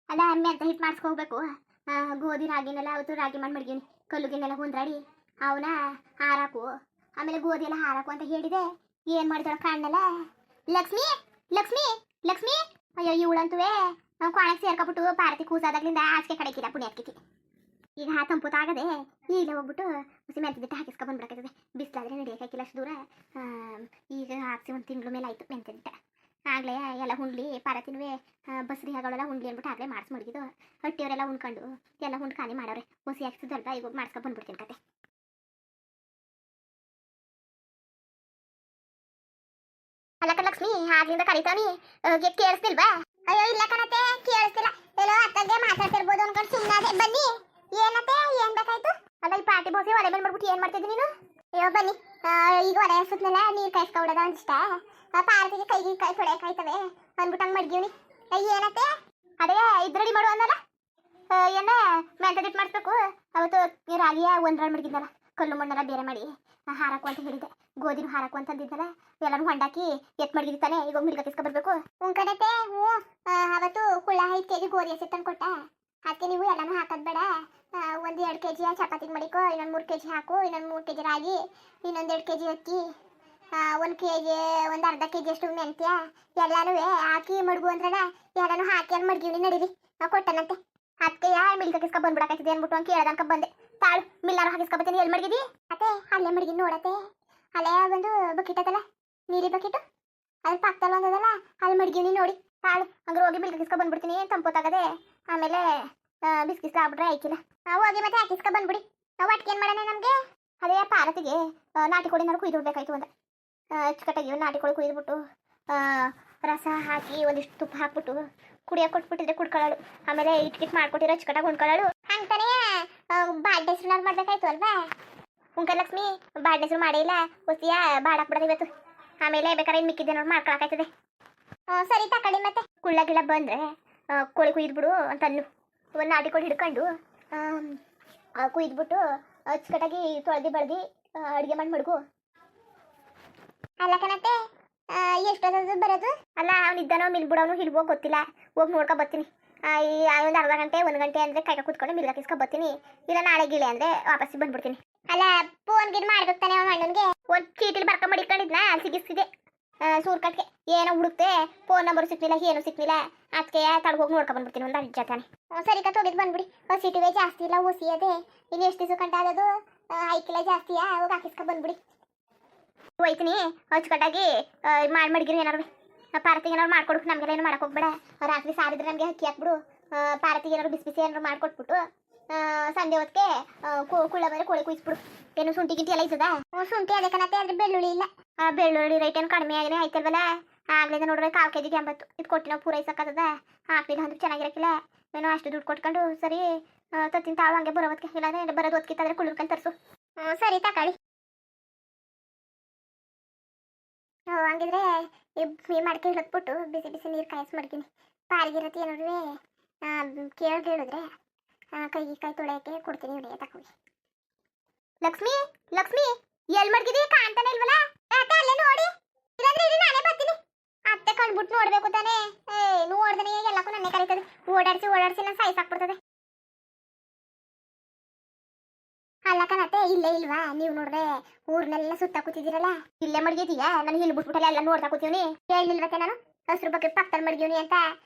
ಅಲ್ಲ ಮೆಂತ ಹಿಟ್ಟು ಮಾಡಿಸ್ಕೋಬೇಕು. ಗೋಧಿ ರಾಗಿನೆಲ್ಲ ಅವತ್ತು ರಾಗಿ ಮಾಡಿ ಮಡ್ಗೀನಿ, ಕಲ್ಲುಗಿನೆಲ್ಲ ಹೊಂದ್ರಾಡಿ ಅವನ ಹಾರಾಕು, ಆಮೇಲೆ ಗೋಧಿ ಎಲ್ಲ ಹಾರಾಕು ಅಂತ ಹೇಳಿದೆ. ಏನು ಮಾಡಿದಳ ಕಾಣಲ್ಲ. ಲಕ್ಷ್ಮಿ ಲಕ್ಷ್ಮಿ ಲಕ್ಷ್ಮಿ, ಅಯ್ಯೋ ಇವಳಂತುವೆ ನಾವು ಕೋಣಕ್ಕೆ ಸೇರ್ಕೊಬಿಟ್ಟು ಪಾರತಿ ಕೂಸಾದಾಗ್ಲಿಂದ ಆಚೆ ಕಡೆಕಿಲ್ಲ ಪುಣ್ಯಾತ್ಕಿತಿ. ಈಗ ತಂಪುತ್ತಾಗದೆ ಈಗ ಹೋಗ್ಬಿಟ್ಟು ಹುಸಿ ಮೆಂತದಿಟ್ಟು ಹಾಕಿಸ್ಕೊ ಬಂದ್ಬಿಡಕ್ಕಾಗ್ತದೆ. ಬಿಸಿಲಾದ್ರೆ ನಡೆಯೋಕ್ಕಾಗಿಲ್ಲ ಅಷ್ಟು ದೂರ. ಈಗ ಹಾಕ್ಸಿ ಒಂದು ತಿಂಗಳ ಮೇಲೆ ಆಯಿತು ಮೆಂತದಿಟ್ಟ. ಆಗಲೇ ಎಲ್ಲ ಹುಂಡ್ಲಿ ಪಾರತಿನೂ ಬಸ್ರಿ ಆಗೋಳೆಲ್ಲ ಹುಂಡ್ಲಿ ಅಂದ್ಬಿಟ್ಟು ಆಗಲೇ ಮಾಡಿಸಿ ಮಡಗಿದ್ದು. ಹಟ್ಟಿಯವರೆಲ್ಲ ಉಣ್ಕೊಂಡು ಎಲ್ಲ ಹುಂಡು ಖಾಲಿ ಮಾಡವ್ರೆ. ಹುಸಿ ಹಾಕ್ಸಿದಲ್ವ, ಈಗ ಹೋಗಿ ಮಾಡಿಸ್ಕೊ ಬಂದ್ಬಿಡ್ತೀನಿ ಕತೆ. ಅಲ್ಲಕ್ಕ ಲಕ್ಷ್ಮಿ ಆಗ್ಲಿಂದ ಕರಿತಾವನಿ, ಕೇಳಿಸ್ತಿಲ್ವಾ? ಅಯ್ಯೋ ಇಲ್ಲ ಕಣತೆ, ಕೇಳಿಸ್ತಿಲ್ಲ. ಎಲ್ಲೋ ಅತ್ತಗೆ ಮಾತಾಡ್ತಿರ್ಬೋದು ಅನ್ಕೊಂಡು ಸುಮ್ಮನೆ ಬನ್ನಿ. ಏನತ್ತೆ ಏನ್ ಬೇಕಾಯ್ತು? ಅಲ್ಲ ಈ ಪಾರ್ಟಿ ಬೋಸಿ ಒಲೆ ಮೇಲೆ ಮಾಡ್ಬಿಟ್ಟು ಏನ್ ಮಾಡ್ತಿದ್ದಿ ನೀನು? ಅಯ್ಯೋ ಬನ್ನಿ, ಈಗ ಒಲೆ ಸುತ್ತಲೆಲ್ಲ ನೀರು ಕಾಯಿಸ್ಕೊಬಿಡೋದ ಒಂದಿಷ್ಟ. ಪಾರ್ಟಿಗೆ ಕೈಗೆ ಕೈ ತೊಳೆಯಕಾಯ್ತವೆ ಅಂದ್ಬಿಟ್ಟು ಹಂಗೆ ಮಡ್ಗಿವ್ನಿ. ಏನತ್ತೆ? ಅದೇ ಇದು ರೆಡಿ ಮಾಡು ಅನ್ನಲ್ಲ, ಏನ ಮೆಂತದಿಟ್ಟು ಮಾಡಿಸ್ಬೇಕು. ಅವತ್ತು ರಾಗಿಯ ಒಂದ್ರಲ್ಲಿ ಮಡಗಿದ್ದಲ್ಲ, ಕಲ್ಲು ಮಣ್ಣೆಲ್ಲ ಬೇರೆ ಮಾಡಿ ಹಾರಕು ಅಂತ ಹೇಳಿದ್ದೆ. ಗೋಧಿನೂ ಹಾರಕು ಅಂತ ಅಂದಿದ್ದಲ್ಲ, ಎಲ್ಲನೂ ಹೊಂಡಾಕಿ ಎತ್ ಮಡಗಿದ್ದಾನೆ. ಈಗ ಮಿಲ್ಗಕ್ಕಿಸ್ಕೊ ಬರ್ಬೇಕು. ಕಣತೆ ಹ್ಞೂ, ಅವತ್ತು ಕುಳ್ಳ 5 kg ಗೋಧಿ ಹಸಿ ತಂದು ಕೊಟ್ಟ. ಅದಕ್ಕೆ ನೀವು ಎಲ್ಲನೂ ಹಾಕೋದು ಬೇಡ. ಒಂದು 2 kg ಚಪಾತಿಗೆ ಮಡಿಕೋ, ಇನ್ನೊಂದು 3 kg ಹಾಕು, ಇನ್ನೊಂದು 3 kg ರಾಗಿ, ಇನ್ನೊಂದು 2 kg ಅಕ್ಕಿ, 1 kg ಒಂದು ಅರ್ಧ kg ಅಷ್ಟು ಮೆಂತ್ಯ ಎಲ್ಲನೂ ಹಾಕಿ ಮಡ್ಗು ಅಂದ್ರಲ್ಲ, ಎಲ್ಲನೂ ಹಾಕಿ ಅಲ್ಲಿ ಮಡ್ಗಿವ್ನಿ ನಡೀರಿ ಕೊಟ್ಟನಂತೆ. ಅದಕ್ಕೆ ಮಿಲ್ಗಕ್ಕಿಸ್ಕೊ ಬಂದ್ಬಿಡಕಾಯ್ತದೆ ಅಂದ್ಬಿಟ್ಟು ಹಂಗೆ ಕೇಳ್ದನ್ಕ ಬಂದೆ. ತಾಳು ಮಿಲ್ಲಾರು ಹಾಕಿಸ್ಕೊಬತ್ತೀನಿ. ಎಲ್ಲಿ ಮಡಗಿದಿ? ಅತ್ತೆ ಅಲ್ಲೇ ಮಡಗಿ ನೋಡತ್ತೆ. ಅಲ್ಲೇ ಒಂದು ಬಕೆಟ್ ಅದಲ್ಲ, ನೀರಿ ಬಕೆಟು, ಅಲ್ಲಿ ಪಕ್ಕದಲ್ಲಿ ಒಂದದಲ್ಲ, ಅಲ್ಲಿ ಮಡಗಿವ್ನಿ ನೋಡಿ. ತಾಳು ಹಂಗೆ ಹೋಗಿ ಮಿಲ್ಗಕ್ಕಿಸ್ಕೊ ಬಂದ್ಬಿಡ್ತೀನಿ, ತಂಪೋತಾಗದೆ ಆಮೇಲೆ ಬಿಸ್ಕಿಸ್ ಆಗ್ಬಿಟ್ರೆ ಆಯ್ಕಿಲ್ಲ. ಹೋಗಿ ಮತ್ತೆ ಹಾಕಿಸ್ಕೊ ಬಂದ್ಬಿಡಿ. ನಾವು ಒಟ್ಟಿಗೆ ಏನು ಮಾಡೋಣ ನಮಗೆ? ಅದೇ ಪಾರತಿಗೆ ನಾಟಿ ಕೋಳಿ ನಾವು ಕುಯ್ದುಡ್ಬೇಕಾಯ್ತು ಅಂತ ಅಚ್ಚುಕಟ್ಟಾಗಿ ನಾಟಿ ಕೋಳಿ ಕುಯ್ದುಬಿಟ್ಟು ರಸ ಹಾಕಿ ಒಂದಿಷ್ಟು ತುಪ್ಪ ಹಾಕ್ಬಿಟ್ಟು ಕುಡಿಯೋಕೆ ಕೊಟ್ಬಿಟ್ಟಿದ್ರೆ ಕುಡ್ಕೊಳ್ಳೋಳು. ಆಮೇಲೆ ಇಟ್ಕಿಟ್ ಮಾಡ್ಕೊಟ್ಟಿರೋ ಅಚ್ಚುಕಟ್ಟಾಗಿ ಉಣ್ಕೊಳ್ಳೋಳು. ಅಂತಾನೆ ಬಾಡ್ ಹೆಸ್ರು ಮಾಡ್ಬೇಕಾಯ್ತು ಅಲ್ವಾ? ಲಕ್ಷ್ಮಿ ಬಾಡ್ ಹೆಸ್ರು ಮಾಡೇ ಇಲ್ಲ, ಹೊಸಿಯ ಬಾಡಾಕ್ಬಿಡೋದು ಇವತ್ತು. ಆಮೇಲೆ ಬೇಕಾದ್ರೆ ಇನ್ನು ಮಿಕ್ಕಿದ್ದೆ ನೋಡಿ ಮಾಡ್ಕೊಳಕಾಯ್ತದೆ. ಸರಿ ತಕೊಳ್ಳಿ. ಮತ್ತೆ ಕುಳ್ಳ ಗಿಳ ಬಂದರೆ ಕೋಳಿ ಕುಯ್ದುಬಿಡು ಅಂತ ಅನ್ನು. ಒಂದು ನಾಟಿ ಕೋಳಿ ಹಿಡ್ಕೊಂಡು ಕುಯ್ದುಬಿಟ್ಟು ಅಚ್ಚುಕಟ್ಟಾಗಿ ತೊಳೆದು ಬಳ್ದು ಅಡುಗೆ ಮಾಡಿ ಮಡ್ಗು. ಅಲ್ಲ ಕಣತ್ತೆ, ಎಷ್ಟೊತ್ತು ಬರೋದು? ಅಲ್ಲ ಅವನಿದ್ದಾನೋ ಮಿಲ್ಬಿಡೋನು ಹಿಡ್ಬೋ ಗೊತ್ತಿಲ್ಲ. ಹೋಗಿ ನೋಡ್ಕೊ ಬರ್ತೀನಿ. ಒಂದು ಅರ್ಧ ಗಂಟೆ 1 ಗಂಟೆ ಅಂದರೆ ಕಾಯ್ಕ ಕೂತ್ಕೊಂಡು ಮಿಲ್ಗಾಕಿಸ್ಕೊ ಬರ್ತೀನಿ. ಇಲ್ಲ ನಾಳೆ ಗಿಳೆ ಅಂದರೆ ವಾಪಸ್ಸಿಗೆ ಬಂದ್ಬಿಡ್ತೀನಿ. ಅಲ್ಲ ಫೋನ್ ಗಿಡ್ ಮಾಡ್ಬೇಕು ತಾನೆ ಅವನ ಅಣ್ಣನಿಗೆ. ಒಂದು ಚೀಟಿಲಿ ಬರ್ಕೊಂಡ್ ಮಡಿಕೊಂಡಿದ್ನ, ಅಲ್ಲಿ ಸಿಗಿಸ್ತಿದೆ ಸೂರ್ಕಟ್ಗೆ. ಏನೋ ಹುಡುಕ್ತೆ, ಫೋನ್ ನಂಬರ್ ಸಿಕ್ಲಿಲ್ಲ, ಏನೂ ಸಿಕ್ಲಿಲ್ಲ. ಅದಕ್ಕೆ ತಳಗೆ ಹೋಗಿ ನೋಡ್ಕೊ ಬಂದ್ಬಿಡ್ತೀನಿ. ಒಂದು ಅರ್ಜ ತಾನೆ. ಸರಿ ಕತ್ ಹೋಗಿದ್ದು ಬಂದ್ಬಿಡಿ. ಸಿಟಿವೇ ಜಾಸ್ತಿ ಇಲ್ಲ, ಹುಸಿ ಅದೇ. ಇನ್ನು ಎಷ್ಟು ದಿವಸ ಕಂಟ ಆಗೋದು? 5 ಕಿಲೋ ಜಾಸ್ತಿಯಾ? ಹೋಗಿ ಹಾಕಿಸ್ಕೊ ಬಂದ್ಬಿಡಿ. ಹೋಯ್ತೀನಿ ಅಚ್ಚುಕಟ್ಟಾಗಿ ಮಾಡಿ ಮಡಗಿರಿ. ಏನಾರು ಪಾರತಿಗೆ ಏನಾರು ಮಾಡ್ಕೊಡು, ನಮಗೆಲ್ಲ ಏನು ಮಾಡಕ್ಕೆ ಹೋಗ್ಬೇಡ. ರಾತ್ರಿ ಸಾರಿದ್ರೆ ನಮಗೆ ಅಕ್ಕಿ ಹಾಕ್ಬಿಡು. ಪಾರತಿಗೆ ಏನಾರು ಬಿಸಿ ಬಿಸಿ ಏನಾರು ಮಾಡ್ಕೊಟ್ಬಿಟ್ಟು ಸಂಜೆ ಹೊತ್ತಿಗೆ ಕುಳ್ಳ ಮೇಲೆ ಕೋಳಿ ಕುಯ್ಸ್ಬಿಡು. ಏನು ಶುಂಠಿ ಗಿಂಟಿ ಎಲ್ಲ ಇರ್ತದ? ಶುಂಠಿ ಅದೇ ಕಣತೆ, ಅಂದರೆ ಬೆಳ್ಳುಳ್ಳಿ ಇಲ್ಲ. ಬೆಳ್ಳುಳ್ಳಿ ರೈಟ್ ಏನು ಕಡಿಮೆ ಆಗಿನೇ ಆಯ್ತಲ್ವಲ್ಲ? ಆಗ್ಲಿಂದ ನೋಡ್ರೆ 1/4 kg 80 ಇದು ಕೊಟ್ಟು ನಾವು ಪೂರೈಸಕ್ಕದ. ಹಾಕ್ಲಿಲ್ಲ ಅಂದ್ರೆ ಚೆನ್ನಾಗಿರಕ್ಕಿಲ್ಲ. ಏನೋ ಅಷ್ಟು ದುಡ್ಡು ಕೊಟ್ಕೊಂಡು ಸರಿ ತತ್ತಿನ ತಾಳು ಹಂಗೆ ಬರೋದಕ್ಕೆ. ಇಲ್ಲಾಂದ್ರೆ ಬರೋದು ಹೊತ್ಕಿತ್ತಾದ್ರೆ ಕುಳ್ಳರ್ಕಂಡು ತರಿಸು. ಸರಿ ತಕೊಳ್ಳಿ. ಹಂಗಿದ್ರೆ ಈ ಮಡಿಕೆ ಇಳಿದ್ಬಿಟ್ಟು ಬಿಸಿ ಬಿಸಿ ನೀರು ಕಾಯಿಸಿ ಮಡ್ತೀನಿ. ಪಾರಿಗಿರತ್ತೆ ಏನಾದ್ರು ಕೇಳಿದ್ರೆ ಕೈಗೆ ಕೈ ತೊಳೆಯೋಕ್ಕೆ ಕೊಡ್ತೀನಿ. ಇವಳಿಗೆ ತಕೊಳ್ಳಿ. ಲಕ್ಷ್ಮಿ ಲಕ್ಷ್ಮಿ ಎಲ್ಲಿ ಮಡ್ಗಿದಿ? ಕಾಣ್ತಾನೆ ಇಲ್ವಲ್ಲ? ಅಲ್ಲೇ ನೋಡಿ, ಇಲ್ಲಾಂದ್ರೆ ಇರಿ ನಾನೇ ಬರ್ತೀನಿ. ಅತ್ತೆ ಕಂಡ್ಬಿಟ್ಟು ನೋಡ್ಬೇಕು ತಾನೆ. ನೋಡ್ದನೆ ಎಲ್ಲಕ್ಕೂ ನನ್ನೇ ಕರೀತದೆ. ಓಡಾಡಿಸಿ ನಾನು ಸಾಯಿಸಾಕ್ಬಿಡ್ತದೆ. ಅಲ್ಲ ಕಣತ್ತೆ, ಇಲ್ಲೇ ಇಲ್ವಾ? ನೀವು ನೋಡ್ರೆ ಊರ್ನೆಲ್ಲ ಸುತ್ತ ಕೂತಿದ್ದೀರಲ್ಲ, ಇಲ್ಲೇ ಮಡ್ಗಿದೀಯಾ? ನನಗೆ ಇಲ್ಲಿ ಬಿಟ್ಬಿಟ್ಟಲ್ಲ ಎಲ್ಲ ನೋಡ್ತಾ ಕೂತೀವ್ನಿ. ಹೇಳಿಲ್ವತ್ತೆ ನಾನು ಹಸ್ರು ಬಗ್ಗೆ ಪಕ್ಕದಲ್ಲಿ ಮಡ್ಗಿವ್ನಿ ಅಂತ?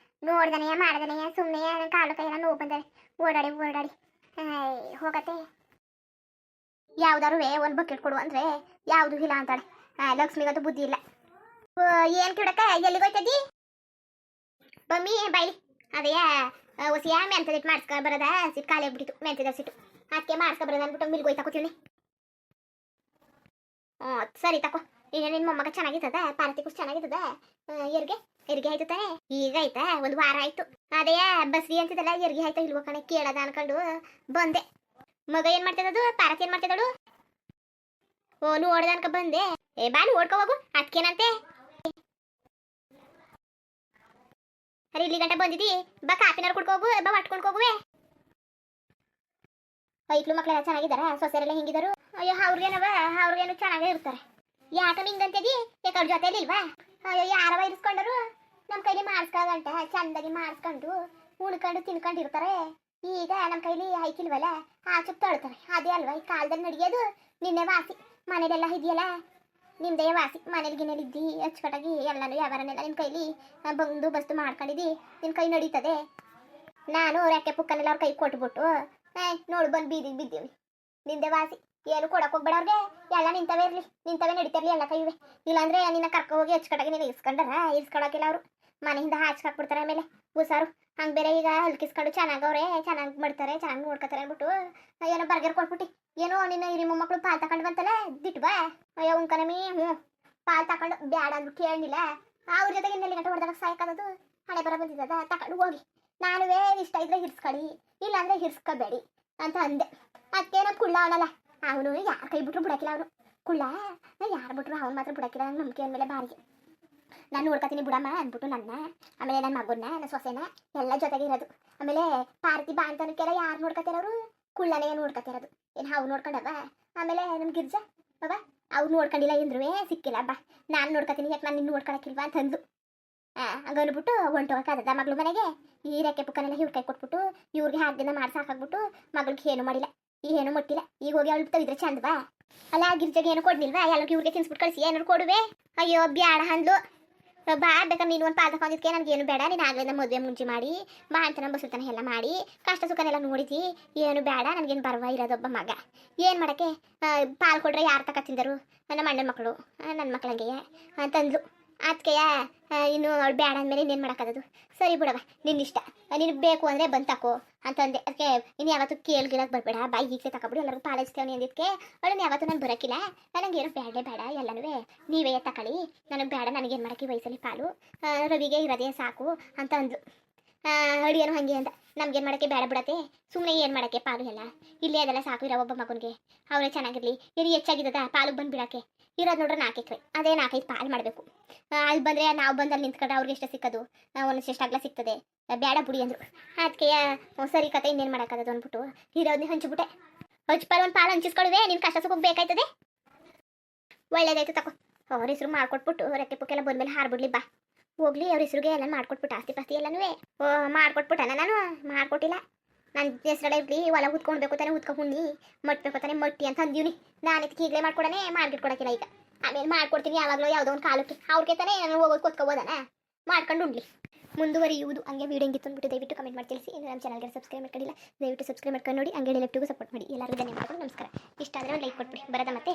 ನೋಡ್ದನೆಯ ಮಾಡ್ದನೆಯ ಸುಮ್ಮನೆ ನನ್ನ ಕಾಲು ಕೈಯೆಲ್ಲ ನೋವು ಬಂದರೆ ಓಡಾಡಿ ಹೋಗತ್ತೆ. ಯಾವ್ದಾರು ಒಂದು ಬಕೆಟ್ ಕೊಡು ಅಂದರೆ ಯಾವುದು ಇಲ್ಲ ಅಂತಾಳೆ. ಲಕ್ಷ್ಮಿಗಂತೂ ಬುದ್ಧಿ ಇಲ್ಲ. ಏನು ಕಿಡಕ ಎಲ್ಲಿಗೋಯ್ತದಿ? ಬಮ್ಮಿ ಬಾಯ್ಲಿ. ಅದೇ ಹೊಸಿಯ ಮೆಂತದಿಟ್ಟು ಮಾಡಿಸ್ಕೊ ಬರೋದ ಸಿಟ್ಟು ಖಾಲಿ ಆಗ್ಬಿಟ್ಟಿತ್ತು. ಮೆಂತದ ಸಿಟ್ಟು ಅದಕ್ಕೆ ಮಾಡಿಸ್ಕೊ ಬರೋದ ಅಂದ್ಬಿಟ್ಟು ಮಿಲ್ಗೋಯ್ತಾ ಕೂತೀವಿ. ಸರಿ ತಕೋ. ಈಗ ನಿನ್ನ ಮೊಮ್ಮಗ ಚೆನ್ನಾಗಿರ್ತದ? ಪಾರತಿ ಕುಸ್ ಚೆನ್ನಾಗಿರ್ತದ? ಹೆರಿಗೆ ಆಯ್ತು ತಾನೆ? ಈಗ ಆಯ್ತಾ? 1 ವಾರ ಆಯ್ತು. ಅದೇ ಬಸ್ರಿ ಅಂತಿದ್ದಲ್ಲ, ಹೆರಿಗೆ ಆಯ್ತಾ ಇಲ್ವೋ ಕಣೆ ಕೇಳದ ಅನ್ಕೊಂಡು ಬಂದೆ. ಮಗ ಏನ್ ಮಾಡ್ತಿದ್ದದು? ಪಾರತಿ ಏನ್ ಮಾಡ್ತಿದ್ದಳು? ನೋಡ್ದ ಅನ್ಕ ಬಂದೆ. ಬಾನು ಓಡ್ಕೊ ಹೋಗು. ಅದಕ್ಕೇನಂತೆ? ಅರೆ ಇಲ್ಲಿ ಗಂಟೆ ಬಂದಿದ್ದಿ, ಬಾ ಕಾಫಿನಾರು ಕುಡ್ಕೊ ಹೋಗು, ಬಾ ಒಟ್ಕೊಂಡು ಹೋಗುವೆ. ಐಕ್ಳು ಮಕ್ಳೆಲ್ಲ ಚೆನ್ನಾಗಿದ್ದಾರ? ಸೊಸೆರೆಲ್ಲ ಹೆಂಗಿದಾರು? ಅಯ್ಯೋ ಅವ್ರಿಗೇನು ಚೆನ್ನಾಗೇ ಇರ್ತಾರೆ. ಯಾಕ ನಿಂಗಂತದಿ? ಯಾಕವ್ರ ಜೊತೆಲಿ ಇಲ್ವಾ? ಅಯ್ಯೋ ಯಾರವ ಇರಿಸ್ಕೊಂಡರು? ನಮ್ಮ ಕೈಲಿ ಮಾಡಿಸ್ಕೊಳ್ಳೋಗಂಟ ಚಂದಾಗಿ ಮಾಡಿಸ್ಕೊಂಡು ಉಳ್ಕೊಂಡು ತಿನ್ಕೊಂಡು ಇರ್ತಾರೆ. ಈಗ ನಮ್ಮ ಕೈಲಿ ಐಕಿಲ್ವಲ್ಲ ಆಚೆ ತೊಳ್ತಾರೆ. ಅದೇ ಅಲ್ವಾ ಈ ಕಾಲದಲ್ಲಿ ನಡೆಯೋದು. ನಿನ್ನೆ ವಾಸಿ ಮನೇಲೆಲ್ಲ ಇದೆಯಲ್ಲ, ನಿಮ್ದೇ ವಾಸಿ ಮನೇಲಿ ಗಿನೇಲಿ ಇದ್ದಿ ಅಚ್ಚುಕಟ್ಟಾಗಿ ಎಲ್ಲನೂ ವ್ಯವಹಾರನೆಲ್ಲ ನಿನ್ನ ಕೈಲಿ ಬಂದು ಬಸ್ತು ಮಾಡ್ಕೊಂಡಿದ್ದಿ. ನಿನ್ನ ಕೈ ನಡೀತದೆ. ನಾನು ರೆಕ್ಕೆ ಪುಕ್ಕನೆಲ್ಲ ಅವ್ರ ಕೈ ಕೊಟ್ಬಿಟ್ಟು ನೋಡು ಬಂದು ಬೀದಿಗೆ ಬಿದ್ದೀವಿ. ನಿಂದೆ ವಾಸಿ ಏನು ಕೊಡಕ್ಕೆ ಹೋಗ್ಬೇಡ ಅವ್ರಿಗೆ. ಎಲ್ಲ ನಿಂತವೇ ಇರಲಿ, ನಿಂತವೇ ನಡೀತಿರ್ಲಿ ಎಲ್ಲ ಕೈವೆ. ಇಲ್ಲಾಂದ್ರೆ ನಿನ್ನ ಕರ್ಕೊ ಹೋಗಿ ಅಚ್ಚುಕಟ್ಟಾಗಿ ನೀನು ಇಸ್ಕೊಳಕಿಲ್ಲ ಅವರು. ಮನೆಯಿಂದ ಹಾಚ್ಕಾಕ್ಬಿಡ್ತಾರೆ. ಆಮೇಲೆ ಹುಷಾರು. ಹಂಗೆ ಬೇರೆ ಈಗ ಹಲ್ಕಿಸ್ಕೊಂಡು ಚೆನ್ನಾಗವ್ರೆ, ಚೆನ್ನಾಗಿ ಮಾಡ್ತಾರೆ, ಚೆನ್ನಾಗಿ ನೋಡ್ಕೊತಾರೆ ಅಂದ್ಬಿಟ್ಟು ಏನೋ ಬರ್ಗರ್ ಕೊಟ್ಬಿಟ್ಟು ಏನೋ ನಿನ್ನ ಹಿರಿ ಮೊಮ್ಮಕ್ಕಳು ಪಾಲ್ ತಗೊಂಡು ಬಂತಲ್ಲ ದಿಟ್ಟು ಬಾ. ಅಯ್ಯೋ ಉಂಕನಮಿ ಪಾಲ್ ತಗೊಂಡು ಬ್ಯಾಡ ಅಂದ್ಬಿಟ್ಟು ಕೇಳಲಿಲ್ಲ. ಅವ್ರ ಜೊತೆಗೆ ಇನ್ನೆಲ್ಲಿ ಗಂಟೆ ಹೊಡೆದಾಗ ಸಾಯ್ಕದದು ಹಣೆ ಬರ ಬಂದಿದ್ದದ ತಗೊಂಡು ಹೋಗಿ. ನಾನುವೇ ಇಷ್ಟ ಇದ್ರೆ ಹಿರ್ಸ್ಕೊಳ್ಳಿ, ಇಲ್ಲಾಂದ್ರೆ ಹಿರ್ಸ್ಕೋಬೇಡಿ ಅಂತ ಅಂದೆ. ಅದಕ್ಕೆ ನಮ್ಮ ಕುಳ್ಳ ಅವನಲ್ಲ, ಅವನು ಯಾರು ಕೈ ಬಿಟ್ರು ಬಿಡಕ್ಕಿಲ್ಲ. ಅವನು ಕುಳ್ಳ ಯಾರು ಬಿಟ್ರು ಅವ್ನು ಮಾತ್ರ ಬಿಡಕ್ಕಿಲ್ಲ. ನನ್ನ ನಂಬಿಕೆ ಅಂದಮೇಲೆ ಬಾರಿಗೆ ನಾನು ನೋಡ್ಕೊತೀನಿ ಬಿಡಮ್ಮ ಅಂದ್ಬಿಟ್ಟು ನನ್ನ, ಆಮೇಲೆ ನನ್ನ ಮಗನ್ನ, ನನ್ನ ಸೊಸೆನ ಎಲ್ಲ ಜೊತೆಗೆ ಇರೋದು. ಆಮೇಲೆ ಪಾರ್ತಿ ಬಾಂತನಕ್ಕೆಲ್ಲ ಯಾರು ನೋಡ್ಕೊತಿರೋರು? ಕುಳ್ಳನೇ ನೋಡ್ಕೊತಿರೋದು. ಏನು ಹಾವು ನೋಡ್ಕೊಂಡವ? ಆಮೇಲೆ ನಮ್ಮ ಗಿರ್ಜಾ ಬಾಬಾ ಅವ್ರು ನೋಡ್ಕೊಂಡಿಲ್ಲ ಎಂದ್ರೂ ಸಿಕ್ಕಿಲ್ಲ. ಬಾ ನಾನು ನೋಡ್ಕೊತೀನಿ, ಯಾಕೆ ನಾನು ನಿನ್ನ ನೋಡ್ಕೊಳಕ್ಕಿಲ್ವಾ ಅಂತಂದು ಹಂಗನ್ಬಿಟ್ಟು ಹೊಂಟೋಗಕ್ಕದ ಮಗಳು ಮನೆಗೆ. ಈ ರೆಕ್ಕೆ ಪುಕ್ಕನೆಲ್ಲ ಇವ್ರ ಕೈ ಕೊಟ್ಬಿಟ್ಟು ಇವ್ರಿಗೆ ಹಾಕಿಂದ ಮಾಡಿ ಸಾಕಾಗ್ಬಿಟ್ಟು ಮಗಳಿಗೆ ಏನು ಮಾಡಿಲ್ಲ, ಏನು ಮುಟ್ಟಿಲ್ಲ. ಈಗ ಹೋಗಿ ಅವಳು ತೆಗೆದ್ರೆ ಚಂದ ಬಾ. ಅಲ್ಲ ಗಿರ್ಜಾಗೆ ಏನು ಕೊಡ್ನಿಲ್ವಾ? ಎಲ್ಲರಿಗೂ ಇವ್ರಿಗೆ ತಿನ್ಸ್ಬಿಟ್ಟು ಕಳಿಸಿ ಏನಾರು ಕೊಡುವೆ. ಅಯ್ಯೋ ಬ್ಯಾಡ ಅಂದ್ಲು. ಬಾ ಬೇಕಾದ್ರೆ ನೀನು ಒಂದು ಪಾದ ತಗೊಂಡಿದ್ಕೆ ನನಗೇನು ಬೇಡ, ನೀನು ಆಗ್ಲಿಂದ ಮದುವೆ ಮುಂಚೆ ಮಾಡಿ ಬಾ ಅಂತ ನಮ್ಮ ಬಸುತನ ಎಲ್ಲ ಮಾಡಿ ಕಷ್ಟ ಸುಖನೆಲ್ಲ ನೋಡಿದಿ. ಏನು ಬೇಡ, ನನಗೇನು ಬರವ ಇರೋದೊಬ್ಬ ಮಗ. ಏನು ಮಾಡೋಕ್ಕೆ ಪಾಲು ಕೊಡ್ರೆ ಯಾರು ತಕ ತಿಂದರು? ನಮ್ಮ ಅಣ್ಣನ ಮಕ್ಕಳು, ನನ್ನ ಮಕ್ಕಳಂಗೆ ಅಂತಂದ್ಲು. ಅದಕ್ಕೆ ಇನ್ನು ಅವಳು ಬೇಡ ಅಂದಮೇಲೆ ಇನ್ನೇನು ಮಾಡೋಕ್ಕದು? ಸರಿ ಬಿಡವ ನಿನ್ನಿಷ್ಟ, ನಿನಗೆ ಬೇಕು ಅಂದರೆ ಬಂದು ತಕೋ ಅಂತಂದೆ. ಅದಕ್ಕೆ ಇನ್ನು ಯಾವತ್ತೂ ಕೇಳ್ಗಿಳಕ್ಕೆ ಬರಬೇಡ, ಬಾಯಿ ಈಗಲೇ ತಗೊಬಿಡು, ಎಲ್ಲರಿಗೂ ಪಾಲಿಸ್ತೇವೆ ಅಂದಿದ್ದಕ್ಕೆ ಅವಳನ್ನ ಯಾವತ್ತೂ ನಾನು ಬರೋಕ್ಕಿಲ್ಲ. ನನಗೇನು ಬೇಡಲೇ ಬೇಡ, ಎಲ್ಲನೂ ನೀವೇ ತಗೊಳ್ಳಿ, ನನಗೆ ಬೇಡ, ನನಗೇನು ಮಾಡೋಕ್ಕೆ ವಯಸ್ಸಲ್ಲಿ ಪಾಲು, ರವಿಗೆ ಇರೋದೇ ಸಾಕು ಅಂತ ಅಂದ್ಲು. ಅಡಿಯೇನು ಹಾಗೆ ಅಂದ, ನಮ್ಗೇನು ಮಾಡೋಕ್ಕೆ ಬೇಡ ಬಿಡತ್ತೆ, ಸುಮ್ಮನೆ ಏನು ಮಾಡೋಕ್ಕೆ ಪಾಲು ಎಲ್ಲ ಇಲ್ಲೇ ಅದೆಲ್ಲ ಸಾಕು ಇರೋ ಒಬ್ಬ ಮಗನಿಗೆ, ಅವರೇ ಚೆನ್ನಾಗಿರಲಿ. ಏನು ಹೆಚ್ಚಾಗಿದ್ದದ ಪಾಲು ಬಂದು ಬಿಡೋಕ್ಕೆ ಇರೋದು ನೋಡ್ರೆ 4 ಎಕರೆ, ಅದೇ 4-5 ಪಾಲು ಮಾಡಬೇಕು. ಅಲ್ಲಿ ಬಂದರೆ ನಾವು ಬಂದಲ್ಲಿ ನಿಂತ್ಕೊಂಡ್ರೆ ಅವ್ರಿಗೆ ಎಷ್ಟು ಸಿಕ್ಕೋದು? ಒಂದಷ್ಟು ಅಗಲ ಸಿಗ್ತದೆ, ಬೇಡ ಬುಡಿ ಅಂದರು. ಅದಕ್ಕೆ ಸರಿ ಕತೆ, ಇನ್ನೇನು ಮಾಡೋಕ್ಕದು ಅಂದ್ಬಿಟ್ಟು ಇರೋದನ್ನೇ ಹಂಚ್ಬಿಟ್ಟೆ. ಹಂಚ್ಪಾಲು ಒಂದು ಪಾಲು ಹಂಚಿಸ್ಕೊಳುವೆ, ನಿನ್ನ ಕಷ್ಟ ಸುಖಕ್ಕೆ ಬೇಕಾಯ್ತದೆ. ಒಳ್ಳೇದಾಯ್ತು ತಗೋ. ಅವ್ರ ಹೆಸರು ಮಾಡ್ಕೊಟ್ಬಿಟ್ಟು ರೆಕ್ಕೆ ಪುಕ್ಕೆಲ್ಲ ಬಂದಮೇಲೆ ಹಾರ್ಬಿಡ್ಲಿ ಬಾ. ಹೋಗ್ಲಿ ಅವ್ರ ಹೆಸರಿಗೆ ಎಲ್ಲ ಮಾಡ್ಕೊಟ್ಬಿಟ್ಟು ಆಸ್ತಿ ಪಾಸ್ತಿ ಎಲ್ಲನೂ ಮಾಡ್ಕೊಟ್ಬಿಟ್ಟನ. ನಾನು ಮಾಡ್ಕೊಟ್ಟಿಲ್ಲ. ನನ್ನ ಹೆಸರಲ್ಲ ಇರಲಿ, ಹೊಲ ಉತ್ಕೊಳ್ಬೇಕು ತಾನೆ, ಉತ್ಕೊಂಡು ಮಟ್ಬೇಕು ತಾನೆ ಮಟ್ಟಿ ಅಂತ ಅಂದೀವ್ನಿ. ನಾನು ಇದಕ್ಕೆ ಈಗಲೇ ಮಾಡ್ಕೊಡನೆ, ಮಾಡ್ಗಿಟ್ಕೊಡಕ್ಕಿಲ್ಲ. ಈಗ ಆಮೇಲೆ ಮಾಡ್ಕೊಡ್ತೀನಿ ಯಾವಾಗಲೂ ಯಾವುದೋ ಒಂದು ಕಾಲಕ್ಕೆ. ಅವ್ರಿಗೆ ತಾನೇ ನಾನು ಹೋಗೋದು ಕೊತ್ಕೋಬೋದನ, ಮಾಡ್ಕೊಂಡು ಉಂಡ್ಲಿ ಮುಂದುವರಿಯುವುದು. ಹಂಗೆ ವೀಡಿಯೋ ಹೆಂಗಿತ್ತು ಅಂದ್ಬಿಟ್ಟು ದಯವಿಟ್ಟು ಕಮೆಂಟ್ ಮಾಡಿ ತಿಳಿಸಿ. ಇನ್ನು ನಮ್ಮ ಚಾನಲ್ಗೆ ಸಬ್ಸ್ಕ್ರೈಬ್ ಮಾಡ್ಕೊಂಡಿಲ್ಲ, ದಯವಿಟ್ಟು ಸಬ್ಸ್ಕ್ರೈಬ್ ಮಾಡ್ಕೊಂಡು ನೋಡಿ. ಹಂಗೆ ಲೆಫ್ಟಿಗೂ ಸಪೋರ್ಟ್ ಮಾಡಿ. ಎಲ್ಲರಿಗೂ ಧನ್ಯವಾದಗಳು, ನಮಸ್ಕಾರ. ಇಷ್ಟ ಆದರೆ ಒಂದು ಲೈಕ್ ಕೊಟ್ಬಿಡಿ. ಬರೋದ ಮತ್ತೆ.